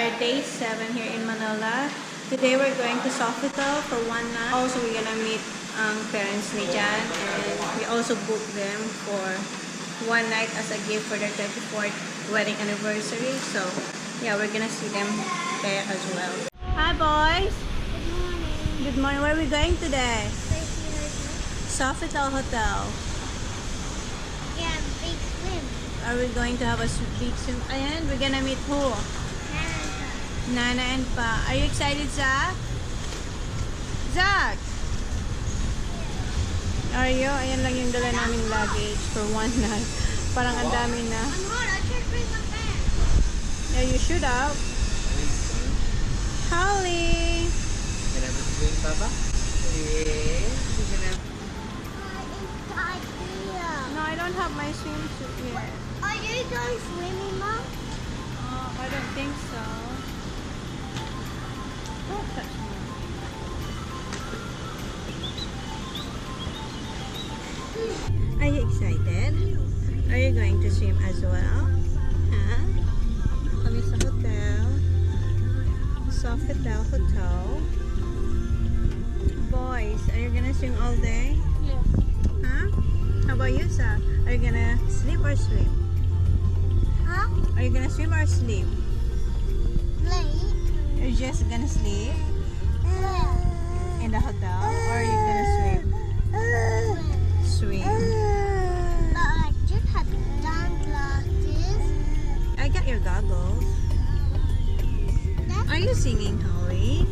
our day 7 here in Manila. Today we're going to Sofitel for one night. Also, we're gonna meet parents ni Jan, and we also booked them for one night as a gift for their 24th wedding anniversary. So, yeah, we're gonna see them there as well. Hi, boys. Good morning. Good morning. Where are we going today? Sofitel Hotel. Yeah, big swim. Are we going to have a big swim? Ayan, we're gonna meet who? Nana and Pa. Are you excited, Zach? Zach! Are you? Ayan lang yung dala naming luggage for one night. Parang ang dami na. I'm hot. I can't bring my bag. Yeah, you should have. Holly! Can I have a swim, Papa? Yes. You can have... Inside here. No, I don't have my swimsuit yet. Are you going swimming, Mom? I don't think so. Don't touch me. Are you excited? Are you going to swim as well? Huh? Kami sa hotel. Sofitel Hotel. Boys, are you gonna swim all day? Yes. Huh? How about you, Sa? Are you gonna sleep or swim? Huh? Are you gonna swim or sleep? Late. You're just gonna sleep in the hotel, or are you gonna swim? Swim. But I just have sunglasses. I got your goggles. Are you singing, Holly?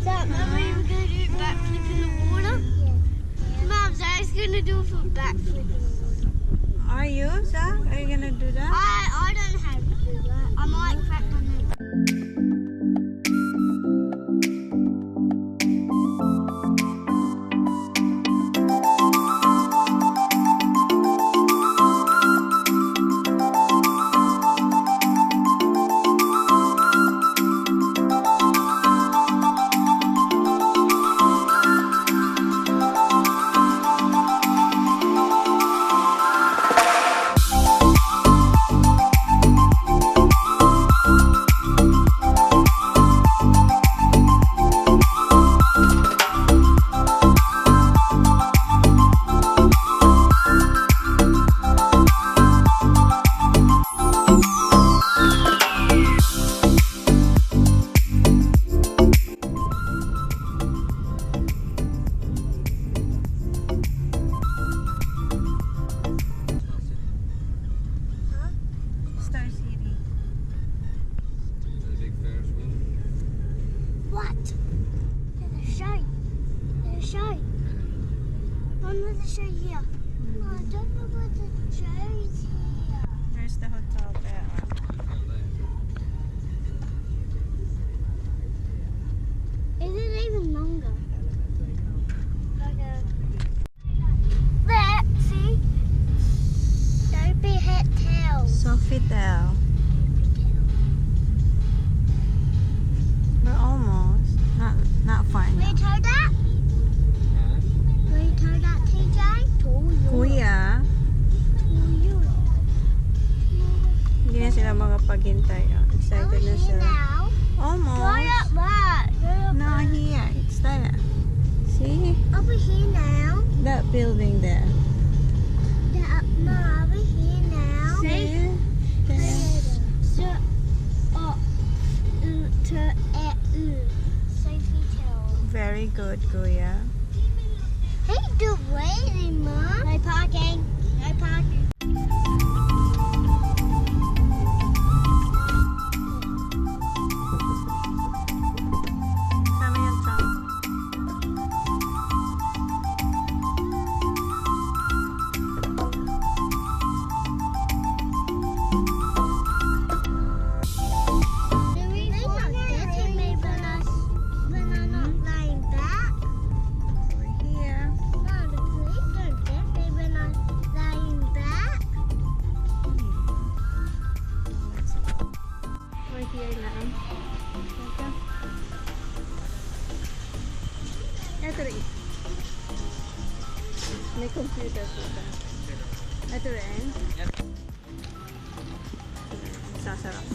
Dad, Mom, are you going to do a backflip in the water? Yes. Mom, Dad's going to do a backflip in the water. Are you, Zach? Are you gonna do that? I don't know how to do that. I might crack my neck. Star City. Big Ferris wheel. What? There's a show. There's a show. Mom, there's a show here. I don't know what the show is here. There's the hotel there. Is it even longer? There, see? Don't be head tails. Sofitel. We're almost. Not far Will you now. tow that? Will you tow that, TJ? Kuya, hindi na sila makapaghintay. Excited na sila. now. Almost. Go up there. No, here. It's there. See? Over here now. That building there. No, over here now. See? There. So, Sophie Tower. Very good, Kuya. Hey, do waiting, Mom. No parking. No parking. Kami yung top. The reason not getting me when I'm not lying back. We're here. No, the police don't get me when I'm lying back. We're here now. Ito rin. May computer po ba? Ito rin. Yep. Sasarap.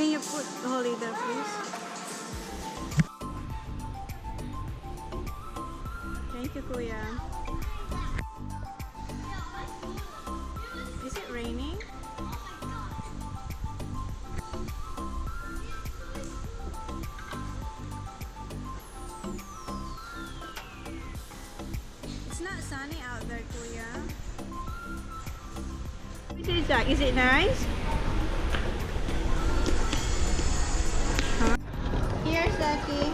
Can you put Holly there, please? Thank you, Kuya. Is it raining? It's not sunny out there, Kuya. What is that? Is it nice? Huh? Here's Zaki.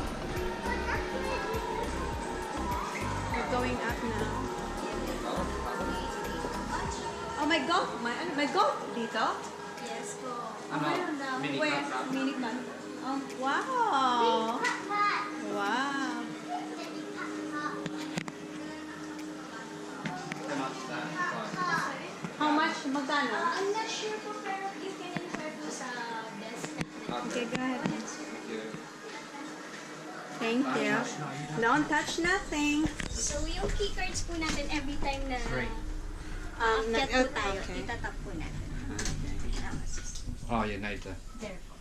We're going up now. Oh, my golf, my golf dito? Yes, po. Ano? Mini Where? cup. Mini cup. Oh, wow. Wow. How much is that? How much? Magkano? I'm not sure po, pero you can inquire po sa desk natin. Okay, go ahead. Thank you. Thank you. Don't touch nothing. So, yung key cards po natin every time na Three. aakyat po tayo, okay. itatap po natin. Oh, you need the. There po.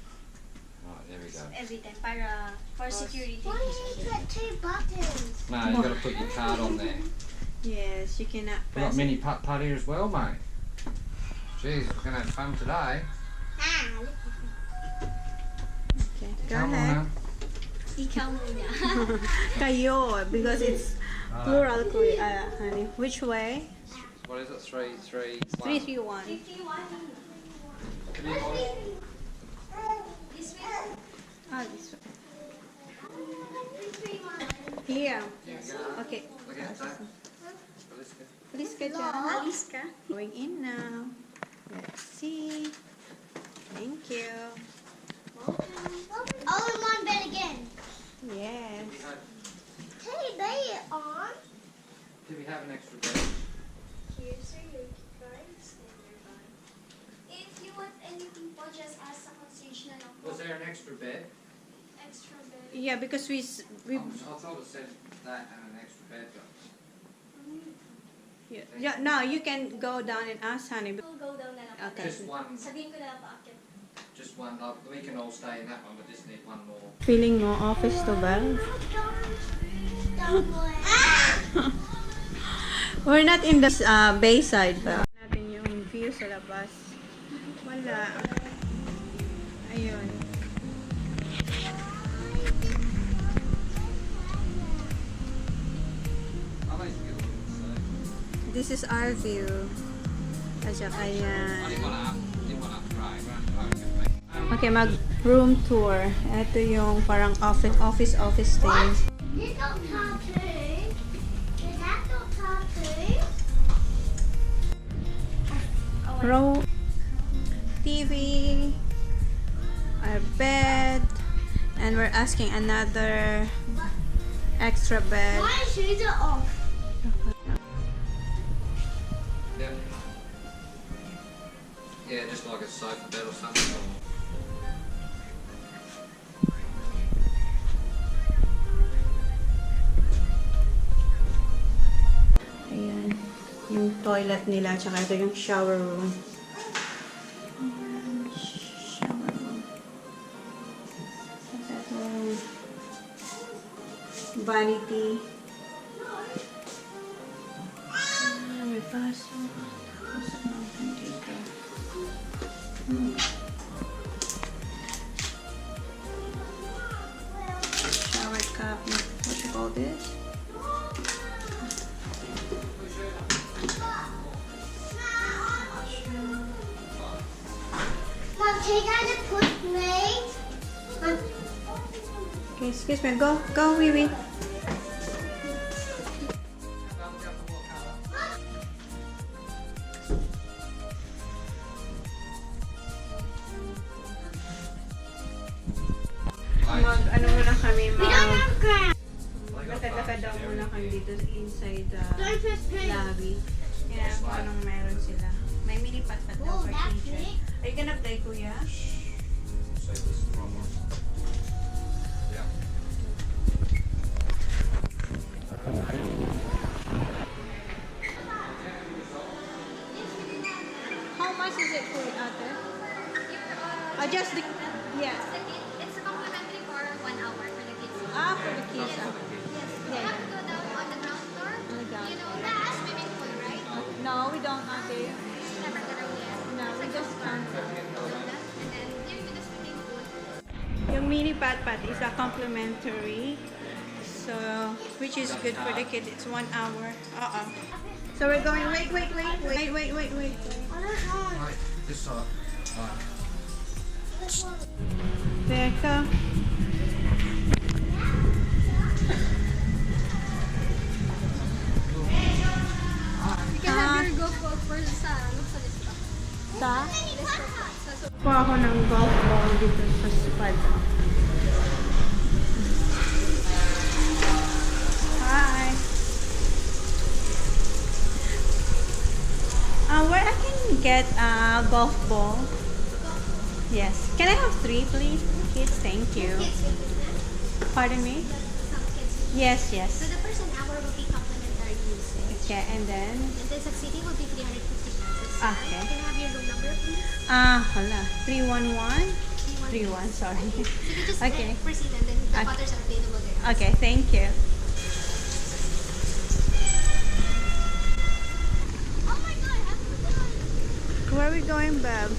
Right, there we go. Every time, para for security. Why do you put 2 buttons? No, you've got to put your card on there. Yes, you cannot We've got press. mini putt here as well, mate. Jeez, we're going to have fun today. Okay, go Come ahead. on Ikaw muna. Kayo, because it's plural, Kuya. Honey. Which way? What is it? 3, 3, 3, 3, 1. 51. This way. Ah, this way. Here. Okay. Look at that. Let's go. Please ka dyan. Alis ka. Going in now. Let's see. Thank you. All in one bed again. Yes. Teddy Bear on. Do we have an extra bed? Here's your key cards and your bag. If you want anything po, just ask sa concierge na lang po. Was there an extra bed? Extra bed. Yeah, because we I thought it said that and an extra bed. But yeah, no, you can go down and ask, honey. We'll go down na lang po. Okay. just one. Sabihin ko na lang po, aakyat. Just one. We can all stay in that one, but just need one more. Feeling mo office to ba? We're not in the bayside ba? Natin yung view sa labas. Wala. Ayun. I'll let you get a look at This is our view. At saka I yan. didn't want to upgrade. Okay, mag-room tour. Ito yung parang office thing. Little tattoo. Is that not tattoo? Row, TV, our bed, and we're asking another extra bed. My shoes are off. Yep. Yeah, just like a sofa bed or something. Ayan. Yung toilet nila, tsaka ito yung shower room. Ayan, shower room. Tapos ito yung vanity. Ayan, may baso. Tapos ano dito. Shower cup. What you call this? Mom, can you guys put me? Okay, excuse me. Go, wee wee. Ano muna kami, We don't have ground. lakad-lakad daw muna kami dito inside the Don't press play. lobby. Kaya kung anong meron sila. May mini pat-pat daw Oh, for that's teacher. it. Are you gonna play, Kuya? So this is the wrong one. Yeah. How much is it, Kuya, ate? Just the Yeah. It's a complimentary for 1 hour for the kids. Ah, for the kids. Yes. You Yeah. have to go down on the ground floor. On the ground You know the swimming pool, right? No, we don't have it. Never gonna be it. No, we just come. And then near to the swimming pool. Yung mini pat-pat is a complimentary. So, which is good for the kid. It's 1 hour. So we're going, wait. Right, this side. Right. Becca. You can have your GoPro for sa lista. Sa? Lista. Kuha ako ng golf ball dito sa spot. Hi. Where I can get a golf ball? Yes. Can I have 3, please? Kids, thank you. Kids will be there. Pardon me? Some kids. Yes, So yes. the first an hour will be complimentary usage. Okay, and then? And then subsidy will be 350 pesos. Okay. Can I have your room number, please? Hala. 311? 31, sorry. So you just Okay. proceed and then the Okay. butters are available there. Okay, thank you. Oh my god, I'm going. Where are we going, Bab?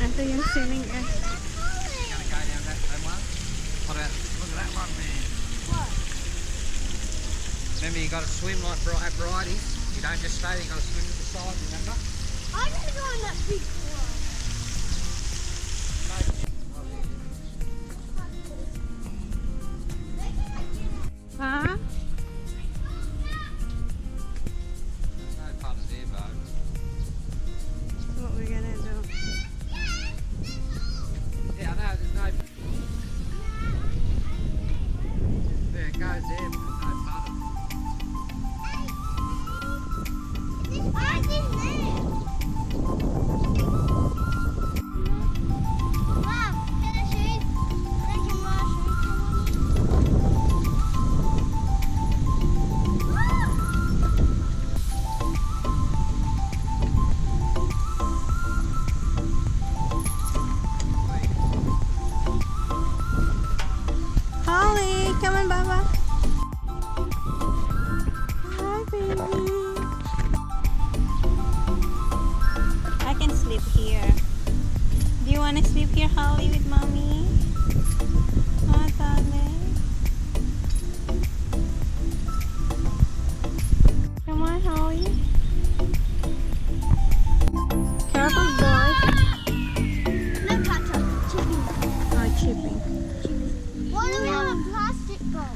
Ito yung swimming Gonna go down that same one. Look at that one there. What? Remember, you got to swim like varieties. You don't just stay. You got to swim to the side. Remember? I'm gonna go on that big one. Huh? No puddles here, bud. What we're gonna do? Yeah, I know. There's no. There it goes there, but there's no puddles. This ice is there. Wow, can I show you? Thank you, Mom. Holly, come on, Baba. Hi, baby. I can sleep here. Do you want to sleep here, Holly, with mommy? Oh, darling. Come on, Holly. Careful, boy. No cutter. Chipping. Oh, chipping. Why do we have a plastic bowl?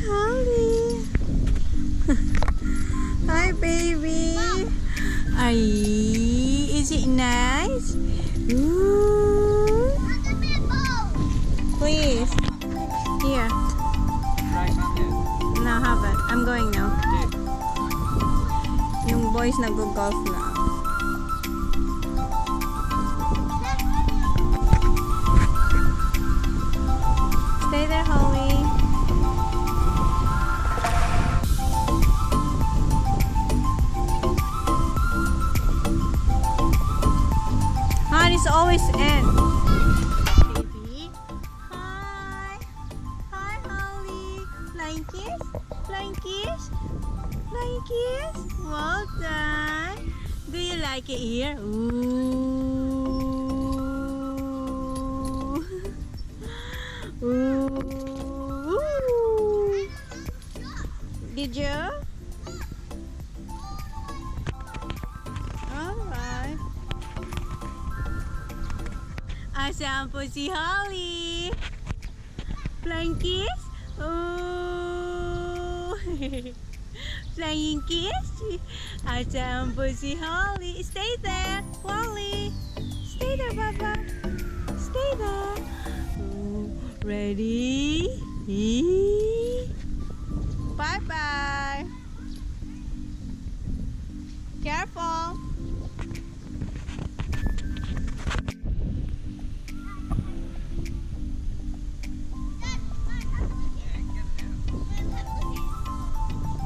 Holly. Hi, baby. Ay, is it nice? Ooh. Not the big bowl. Please. Here. Right up there. No, have it. I'm going now. Yeah. Yung boys nag-golf na. Stay there, Holly. Han is always in. Baby. Hi. Hi, Holly. Flying kiss? Flying kiss? Flying kiss? Well done. Do you like it here? Ooh. Ooh. Did you? Alright. Asan po si Holly? Flying kiss? Oh. Flying kiss? Asan po si Holly? Stay there, Holly. Stay there, Baba. Stay there. Ready? Bye-bye. Careful.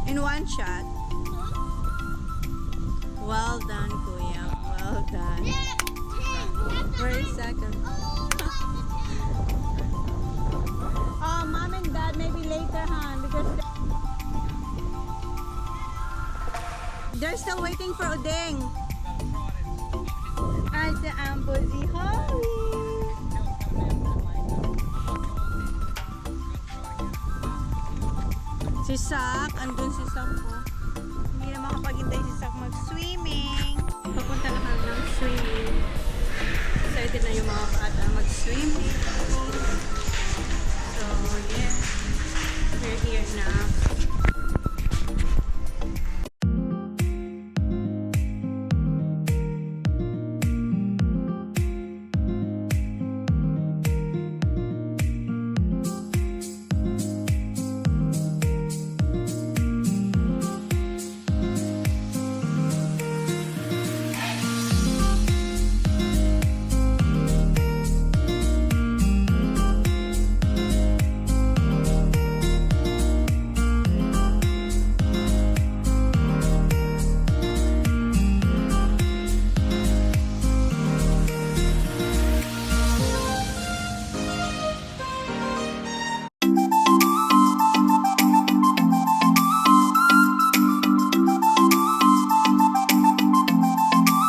In one shot. Well done, Kuya. Well done. Where is second? Oh, mom and dad maybe later, huh? Because they're still waiting for Udeng. At the Ambozi Holly. Si Sak, andun si Sak po. Hindi na makapaghintay si Sak mag-swimming. Papunta na kami ng swimming. Excited na yung mga bata mag-swimming.